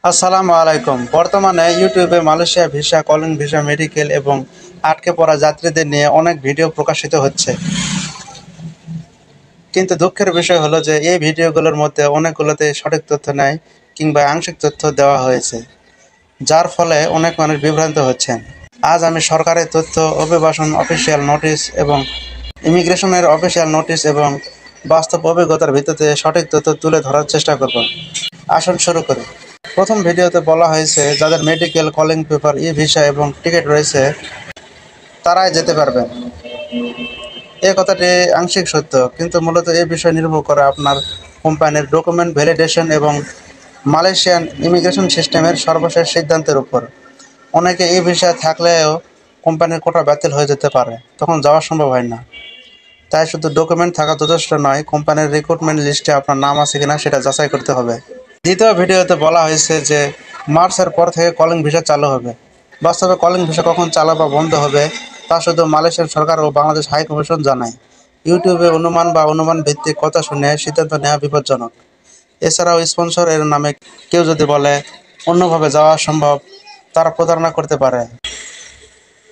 আসসালামু আলাইকুম। বর্তমানে ইউটিউবে Malaysia visa, calling visa, medical এবং আটকে পড়া যাত্রীদের নিয়ে অনেক ভিডিও প্রকাশিত হচ্ছে। কিন্তু দুঃখের বিষয় হলো যে এই ভিডিওগুলোর মধ্যে অনেকগুলোতে সঠিক তথ্য নেই কিংবা আংশিক তথ্য দেওয়া হয়েছে, যার ফলে অনেক মানুষ বিভ্রান্ত হচ্ছেন। আজ আমি সরকারের তথ্য, অভিবাসন অফিসিয়াল নোটিশ এবং ইমিগ্রেশনের অফিসিয়াল নোটিশ এবং বাস্তব অভিজ্ঞতার ভিত্তিতে সঠিক তথ্য তুলে ধরার চেষ্টা করব। আসুন শুরু করি। প্রথম ভিডিওতে বলা হয়েছে যাদের মেডিকেল, কলিং পেপার, ই ভিসা এবং টিকিট রয়েছে তারাই যেতে পারবেন। এই কথাটি আংশিক সত্য, কিন্তু মূলত এই বিষয় নির্ভর করে আপনার কোম্পানির ডকুমেন্ট ভ্যালিডেশন এবং মালয়েশিয়ান ইমিগ্রেশন সিস্টেমের সর্বশেষ সিদ্ধান্তের উপর। অনেকে ই ভিসা থাকলেও কোম্পানির কোটা বাতিল হয়ে যেতে পারে, তখন যাওয়া সম্ভব হয় না। তাই শুধু ডকুমেন্ট থাকা যথেষ্ট নয়, কোম্পানির রিক্রুটমেন্ট লিস্টে আপনার নাম আছে কিনা সেটা যাচাই করতে হবে। দ্বিতীয় ভিডিওতে বলা হয়েছে যে মার্চের পর থেকে কলিং ভিসা চালু হবে। বাস্তবে কলিং ভিসা কখন চালু বা বন্ধ হবে তা শুধু মালয়েশিয়ার সরকার ও বাংলাদেশ হাই কমিশন জানায়। ইউটিউবে অনুমান ভিত্তিক কথা শুনে সিদ্ধান্ত নেওয়া বিপজ্জনক। এছাড়াও স্পন্সর এর নামে কেউ যদি বলে অন্যভাবে যাওয়া সম্ভব, তারা প্রতারণা করতে পারে।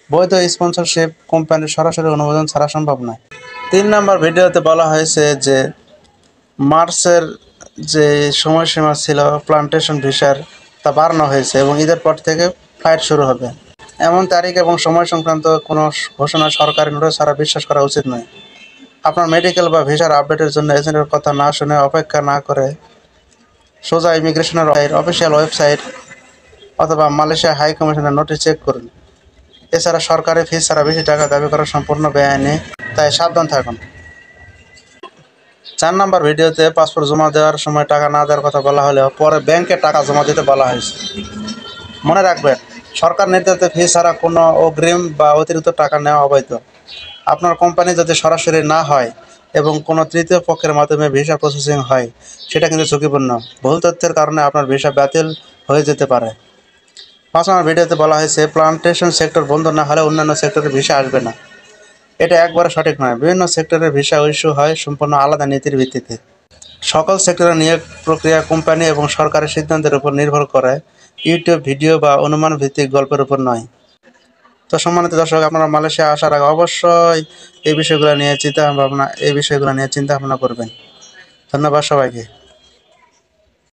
বৈধ স্পন্সরশিপ কোম্পানির সরাসরি অনুমোদন ছাড়া সম্ভব নয়। 3 নম্বর ভিডিওতে বলা হয়েছে যে মার্চের যে সময়সীমা ছিল প্লান্টেশন ভিসার তা বাড়ানো হয়েছে এবং ঈদের পর থেকে ফ্লাইট শুরু হবে। এমন তারিখ এবং সময় সংক্রান্ত কোনো ঘোষণা সরকারি নোটিশ ছাড়া বিশ্বাস করা উচিত নয়। আপনার মেডিকেল বা ভিসার আপডেটের জন্য এজেন্টের কথা না শুনে অপেক্ষা না করে সোজা ইমিগ্রেশনের অফিসিয়াল ওয়েবসাইট অথবা মালয়েশিয়া হাই কমিশনের নোটিশ চেক করুন। এছাড়া সরকারি ফিস ছাড়া বেশি টাকা দাবি করা সম্পূর্ণ বেআইনি, তাই সাবধান থাকুন। 4 নম্বর ভিডিওতে পাসপোর্ট জমা দেওয়ার সময় টাকা না দেওয়ার কথা বলা হলেও পরে ব্যাংকে টাকা জমা দিতে বলা হয়েছে। মনে রাখবেন, সরকার নির্ধারিত ফি ছাড়া কোনো অগ্রিম বা অতিরিক্ত টাকা নেওয়া অবৈধ। আপনার কোম্পানি যদি সরাসরি না হয় এবং কোনো তৃতীয় পক্ষের মাধ্যমে ভিসা প্রসেসিং হয়, সেটা কিন্তু ঝুঁকিপূর্ণ। ভুল তথ্যের কারণে আপনার ভিসা বাতিল হয়ে যেতে পারে। 5 নম্বর ভিডিওতে বলা হয়েছে প্লান্টেশন সেক্টর বন্ধ না হলে অন্যান্য সেক্টরে ভিসা আসবে না। এটা একবারে সঠিক নয়। বিভিন্ন সেক্টরের ভিসা ইস্যু হয় সম্পূর্ণ আলাদা নীতির ভিত্তিতে। সকল সেক্টরের নিয়োগ প্রক্রিয়া কোম্পানি এবং সরকারের সিদ্ধান্তের উপর নির্ভর করে, ইউটিউব ভিডিও বা অনুমান ভিত্তিক গল্পের উপর নয়। তো সম্মানিত দর্শক, আপনারা মালয়েশিয়া আসার আগে অবশ্যই এই বিষয়গুলো নিয়ে চিন্তা ভাবনা করবেন। ধন্যবাদ সবাইকে।